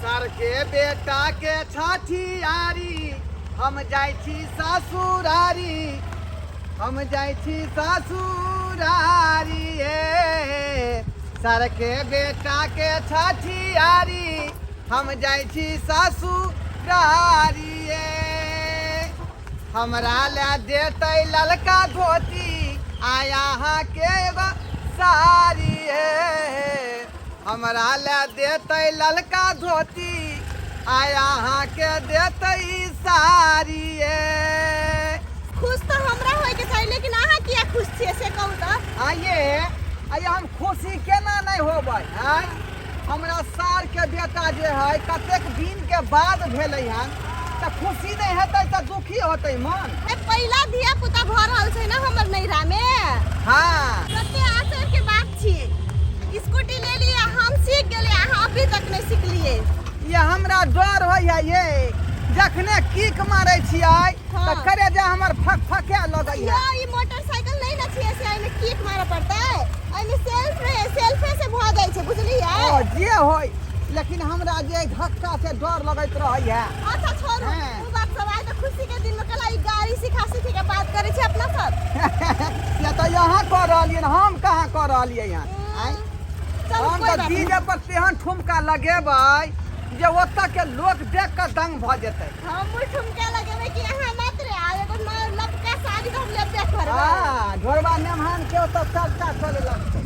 Sir के बेटा के छठियारी हम जाई छी ससुरारी हम जाई छी ससुरारी सर के बेटा के छठियारी हम जाई छी ससुरारी हमरा ले देते ललका धोती आया हाँ के एगो सारी हमरा ले देते ललका धोती आया हाँ के देते सारी खुश तो हमरा होय के चाहिए लेकिन अहाँ किया खुश छियै से कहू तो आइए हम खुशी केना नहीं होबै हैं हमरा सार के बेटा जे है कतेक दिन के बाद भेलै हन त खुशी नहीं हेतै त दुखी होतै मन पहला धिया पुता भऽ रहल छै ना हमर नैरा में हाँ कते आश्चर्य के बात छियै स्कूटी ले लिए हम सीख गेलिए अहाँ अभी तक नहीं सीखलिए ये हमरा डर होइया ये जखने किक मारै छियै त करे जे हमर फकफके लगैया ई मोटरसाइकिल नहीं न छियै से एमे किक मारऽ पड़तै एमे सेल्फे से भ जाइ छै बुझलियै ओ जे होय लेकिन हमरा जे धक्का से डर लगैत रहैया अच्छा छोड़ू तू बात सब आइ त खुशी के दिन में कला ई गाड़ी सिखा के बात करै छै अपना सब से त यहाँ कह रहलियै हम कहाँ कह रहलियै यहाँ हम तो डीजे पर तेहन ठुमका लगेबै जे ओतऽ के लोग देख के दंग भ जेतै हम ठुमका लगेबै कि अहाँ मात्र आ एगो लपका साड़ी हम लेबे करबै हां ढोरबा मेहमान के ओतऽ चर्चा चले लगतै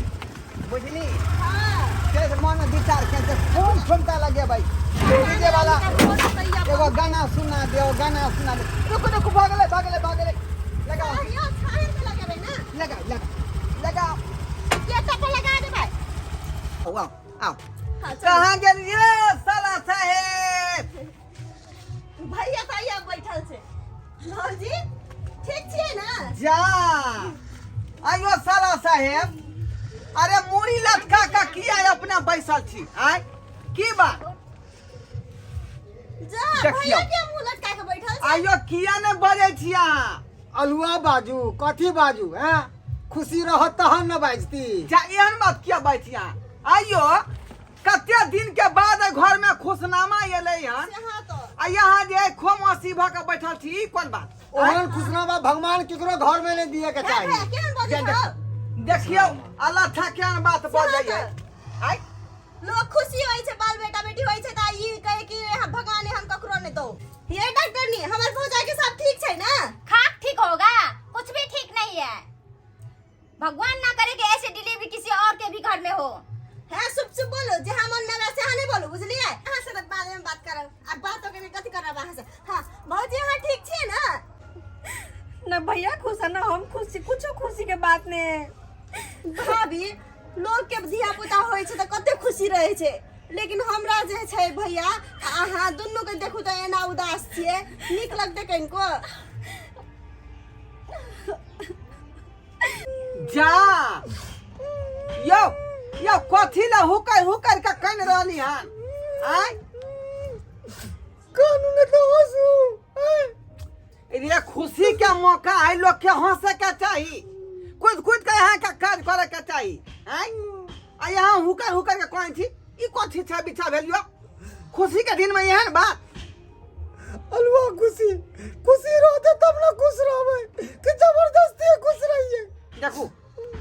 बुझली हां से मन विचार के जे खूब ठुमका लगेबै डीजे वाला एगो गाना सुना दे रुको भागले लगाओ यो छाहे में लगेबै ना लगाओ ये तक लगा दे भाई आओ कहाँ गेलिए साला साहेब भैया बैठल छै भौजी ठीक छियै ना जा आइयो साला साहेब अरे मुड़ी लटका का किया अपना बैसल छी आय की बात जा भैया के मुंह लटका के बैठल छै आइयो किया ने बजे छी अहाँ अलुआ बाजू कथी बाजू हैं खुशी रहत तहन न बाजती जा एहन बात किया बाजी अहाँ आइयो कते दिन के बाद घर में खुशनामा एलै हन हां तो आ यहाँ जे खोमसी भ के बैठल छी कोन बात ओहन खुशनामा भगवान केकरो घर में नहीं दिए के चाहिए केहन बजै छै देखियो अल्लाह था केहन बात बजै आय लोग खुशी होय छै बाल बेटा बेटी होय छै त ई कहे कि भगवान हम ककरो नहीं दो ये डॉक्टर नहीं हमर भौजा के सब ठीक छै ना खाक ठीक होगा कुछ भी ठीक नहीं है भगवान ना करे कि ऐसे डिलीवरी किसी और के भी घर में हो है चुप बोलो जे हम मन में से हां नहीं बोलो बुझलिए हां से बाद में बात करब अब बात तो के कथि करब वहां से हां भौजी हां ठीक छै ना ना भैया खुश है ना हम खुशी कुछ खुशी के बात ने भाभी लोग के धिया पुता होय छै त कते खुशी रहे छै लेकिन हमरा जे छै भैया अहाँ दुन्नु के देखू त एना उदास छियै नीक लगते कनको जा यो कथी ला हुकर का कन रहली हन आय कानून तो हंसू ये खुशी के मौका है लोग के हंसे के चाहिए खुद के यहाँ का काज करे के चाहिए आय आ यहाँ हुकर के कोन थी ई कथी छै बिछा भेलियो खुशी के दिन में एहन बात अलवा खुशी रहते तब ना खुश रहबै कि जबरदस्ती खुश रहिए देखो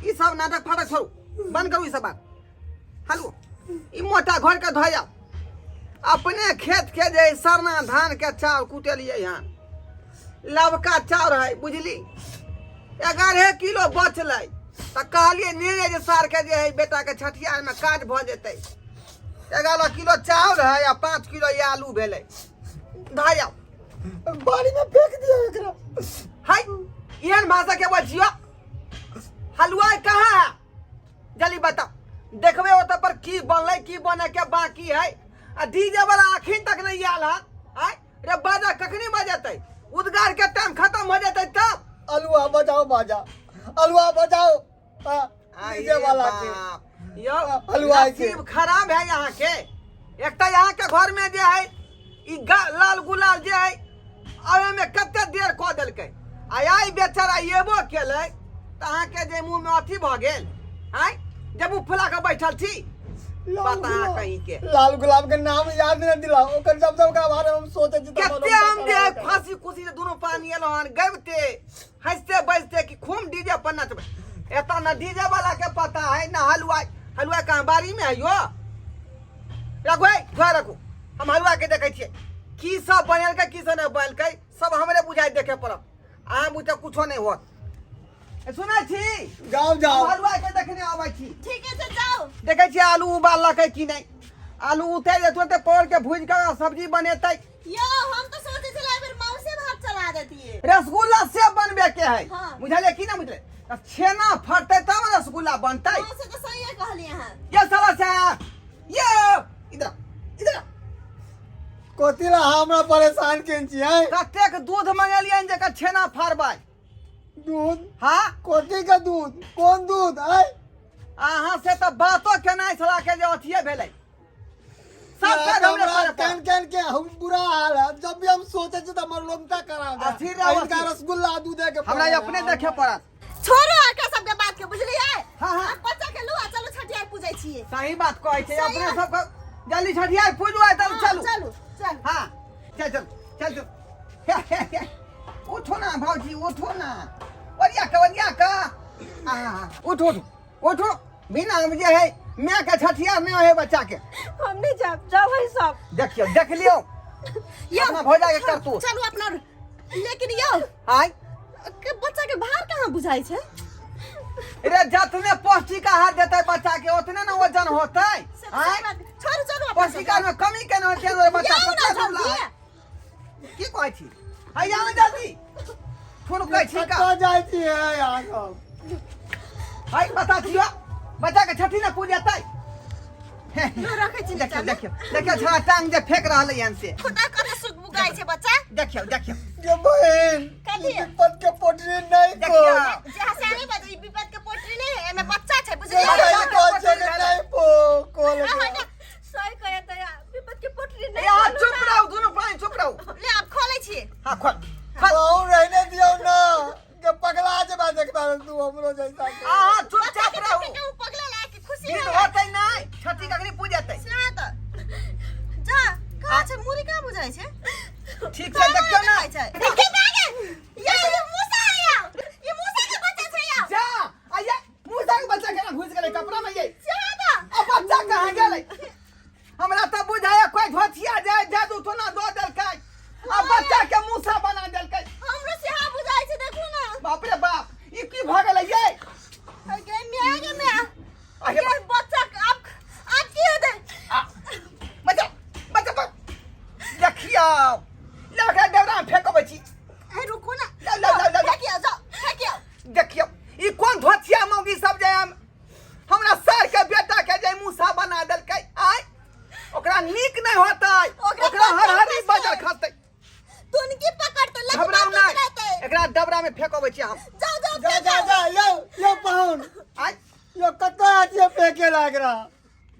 ई सब नाटक फाटक छोड़ू बंद करू ई सब बात हलो ई मोटा घर के धोया अपने खेत के जे सरना धान के चाउर कुटेलिए यहाँ लबका चाउर है बुझली 11 किलो बचलै त कहलिए ने जे सार के जे है बेटा के छठियार में काज भ जेतै 11 किलो चाउर है आ 5 किलो ये आलू भेलै धोया बाड़ी में फेंक दिया एकरा है एहन भाषा के बजियो हलवा कहाँ है जल्दी बताओ देखबे ओत पर की बनलै की बने के बाकी है आ डीजे वाला अखिन तक नहीं आयल है रे बाजा कखनी बजेतै उद्गार के टाइम खत्म हो जेतै तब अलवा बजाओ डीजे वाला के यो हलवा के नसीब खराब है यहाँ के एक तो यहाँ के घर में जे है ई लाल गुलाल जे है आवे में कते देर क देलकै आई बेचारा एबो केलै त अहाँ के जे मुंह में अथी भ गेल हैं जब फुला के बैठल छी पता कहीं के लाल गुलाब के नाम याद नहीं दिलाओ ओकर जब जब का बारे हम सोचे छी कितने हम जे फांसी खुशी से दोनों पानी एलहन गबते हंसते बजते कि खूब डीजे पर नचबे एता ना डीजे वाला के पता है ना हलवा कहाँ बारी में है यो रखो घर रखो हम हलवा के देखे छियै की सब बनल के की सब नहीं बनल के सब हमरे बुझाई देखे पड़त अहाँ बुझे कुछो नहीं होत सुनै छी गाँव जाओ हलवा के देखने आबै छी ठीक है तो जाओ देखे छियै आलू उबाललकै कि नहीं आलू उतार देतो ते पौर के भूज के सब्जी बनेतै यो हम तो सोचे थे ला फिर माँ से भात चला देती है रसगुल्ला से बनबे के है हाँ। बुझलिए कि ना बुझले अब छेना फटते तब रसगुल्ला बनतै माँ से तो सही है कहलिए हैं ये साला से ये इधर कोतिला हमरा परेशान केन छी है कतेक दूध मंगेलियै जकर छेना फाड़बै दूध हाँ कोती का दूध कौन दूध है अहाँ से तो बातो केनाइ छला के जे अथिए भेलै सब काज हमरे करे कैन कैन के हम बुरा हाल है जब भी हम सोचे छी त हमर लोमटा करा दे अथी रहो, इनका रसगुल्ला दूध दे के हमरा अपने देखे पड़त छोड़ो आके सबके बात के बुझलिए हाँ, हाँ। आप बच्चा के लो चलो छठियार पूजे छिए सही बात कहै छै सही अपने है। सब जल्दी छठिया पूजो तब चलू चलो चल हाँ चल उठो ना भाजी उठो ना वरिया का उठो बिना मुझे है मैं का छठिया में है बच्चा के हम नहीं जाओ भाई सब देखियो देख लियो अपना भौजा के कर तू चलो अपना लेकिन यो आय के बच्चा के बाहर कहाँ बुझाई छे रे जतने पौष्टिक आहार देते बच्चा के उतने ना वजन होते आय छोड़ चलो अपना पौष्टिक आहार में कमी केना होते रे बच्चा जाओ ना पतला दुबला जल्दी है। की कहै छी आय जाओ जल्दी फोन कहै छी का कत्ता जाय छी है यहाँ सब आय बता छियो बच्चा के छठी ना पूजेतै यो रखे छी देखियो छड़ा टांग जे फेंक रहल है से खुदा कते सुख बुगाई छे बच्चा देखियो ये बहन कथी? विपत के पोटरी नहीं को देखियो जे हसानी बजे ई विपत के पोटरी नहीं एमे बच्चा छे ये बुझलिए बहन को छे नहीं पो कोल सही कहे तो विपत के पोटरी नहीं यार खोलू चुप ना। रहो दोनों प्राणी चुप रहो ले आप खोले छी हां खोल बहु रहने दियो ना के पगला जे बात देखता तू हमरो जैसा के। हां बच्चा चुपचाप के रहो देख के पगला ला के खुशी दिन है होतै नहीं छठी कखनी पूजेतै सात जा कहाँ छे मुरी कहाँ बुझाई छे ठीक से देखियो ना देखिए बैगे ये मूसा आया ये मूसा के बच्चा छे या जा आया मूसा के बच्चा केना घुस गेलै कपड़ा में ये ज्यादा अब बच्चा कहां गेलै हमरा त बुझाया कोई धोतिया जाय जादू तो ना दो देलकै अब बच्चा के मूसा बना देलकै हमरो से हा बुझाई छे देखू ना बाप रे बाप ई की भ गेलै ये अगे मैं अरे ये बच्चा आप की होते बच्चा देखियो लगा डबरा में फेंकबै छी ए रुको ना ला। फेंकियो जाओ फेंकियो देखियो ई कोन धोतिया मौगी सब जे हमरा सर के बेटा के जे मूसा बना देलकै आय ओकरा नीक नहीं होतै ओकरा हरहरी बजर खसतै तुनकी पकड़ तो लग घबराओ नहीं एकरा डबरा में फेंकबै छी हम जाओ जा यो पाहुन आय यो कत्ता आती फेंके लाग रहा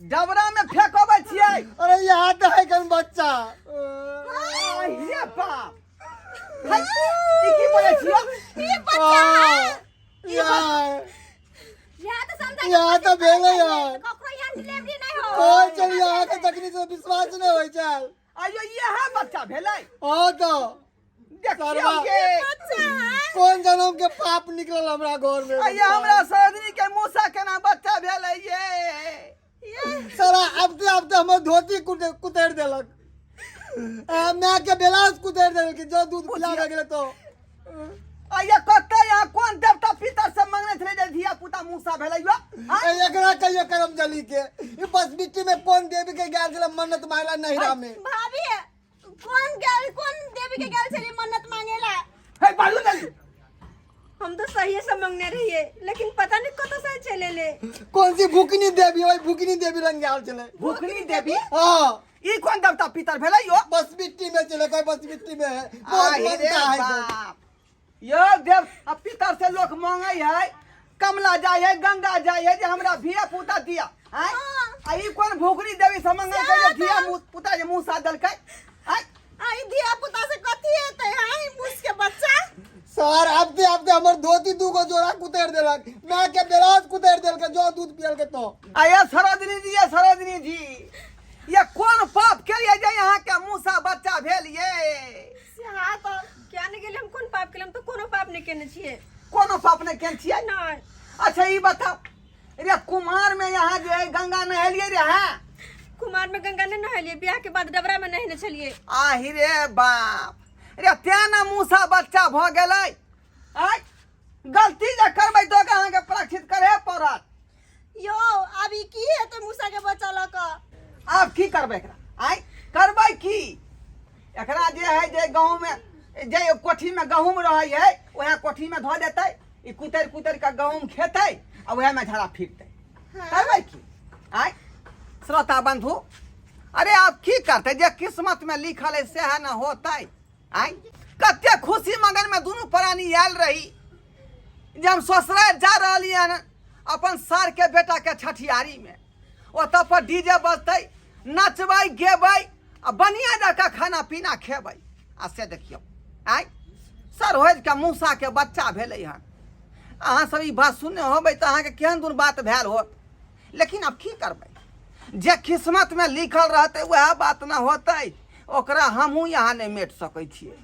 डबरा में फेंकबै छियै अरे यहाँ तो है कन बच्चा हे बाप हाय ई की बोलै छियो ये बच्चा है यार यहाँ तो समझा यहाँ तो भेले यार ककरो यहाँ डिलीवरी नहीं हो और चल यहाँ के तकनी से विश्वास नहीं होय चल आयो ये है बच्चा भेलै हाँ तो देखियो सरवा। के बच्चा है कौन जन्म के पाप निकलल हमरा घर में आया हमरा सजनी के मूसा केना बच्चा भेलै ये सारा अब तो हमर धोती कुतर देलक मैं के ब्लाउज कुतर देलक जो दूध पिला गेले तो आया कत्ता यहाँ कोन देवता पितर से मांगने छले जे धिया पुता मूसा भेलै यो एकरा कहियो करम जली के ई बस मिट्टी में कौन देवी के गैर चले मन्नत मांगला नहिरा में भाभी कौन देवी के गेल छली मन्नत मांगेला हे बालू जल्दी हम तो सही से मांगने रहिए लेकिन पता नहीं कतो से चले ले कौन सी भूखनी देवी होय भूखनी देवी रंग गैल चले भूखनी देवी हां ई कोन देवता पितर भेलै यो बस मिट्टी में चले कोई बस मिट्टी में है आहि बहुत रे मनता है बाप यो देव अब पितर से लोग मांगे है कमला जाय है गंगा जाय है जे हमरा धिया पुता दिया आय आई कोन भूखनी देवी से मांगे के धिया पुता जे मूसा देलकै आय आई धिया पुता से कथी हेतै आई मुस के बच्चा सर आबते आबते हमर धोती दूगो जोड़ा कुतेर देलक, मैं के ब्लाउज कुतेर देल के जो दूध पियल के तो। आये सरोजनी जी, ये सरोजनी जी, ये कौन पाप के लिए जे यहाँ के मूसा बच्चा भेल ये? हाँ तो क्या नहीं गेले हम कौन पाप केलम तो कोनो पाप नहीं केने छिए। कोनो पाप नहीं केन छियै? नहीं। अच्छा ये बताओ, रे कुमार में यहाँ जो है गंगा नहेलिए रे? हाँ कुमार में गंगा नहीं नहलिए, ब्याह के बाद डबरा में नहने चलिए। आहि रे बाप रे, त्या ना मूसा बच्चा भ गेलै। आय गलती जे करबै तो अहाँ के प्रायश्चित करे पड़त। यो अभी की है तो मूसा के बच्चा लक आब की करबै एकरा? आय करबै की? एकरा जे है जे गाँव में जे कोठी में गहूम रहै है वह कोठी में धो देतै, ई कुतर कुतर के गहूम खेतै आ वह में झड़ा फिरतै। करबै की? आय श्रोता बंधु, अरे आप की करते? जे किस्मत में लिखल है सेह न होतै। आय कते खुशी मगन में दोनों प्राणी आयल रही जे हम ससुराल जा रहली हन अपन सार के बेटा के छठियारी में, ओतऽ पर डीजे बजतै, नचबै गेबै आ बढ़िया जकाँ खाना पीना खेबै। आ से देखियौ आय सरोज के मूसा के बच्चा भेलै हन। अहाँ सब ई बात सुनने होबै तऽ अहाँके केहन दूर बात भेल होत, लेकिन अब की करबै? जे किस्मत में लिखल रहतै वह बात न होतै, ओकरा हमहूँ यहाँ नहीं मेट सकै छियै।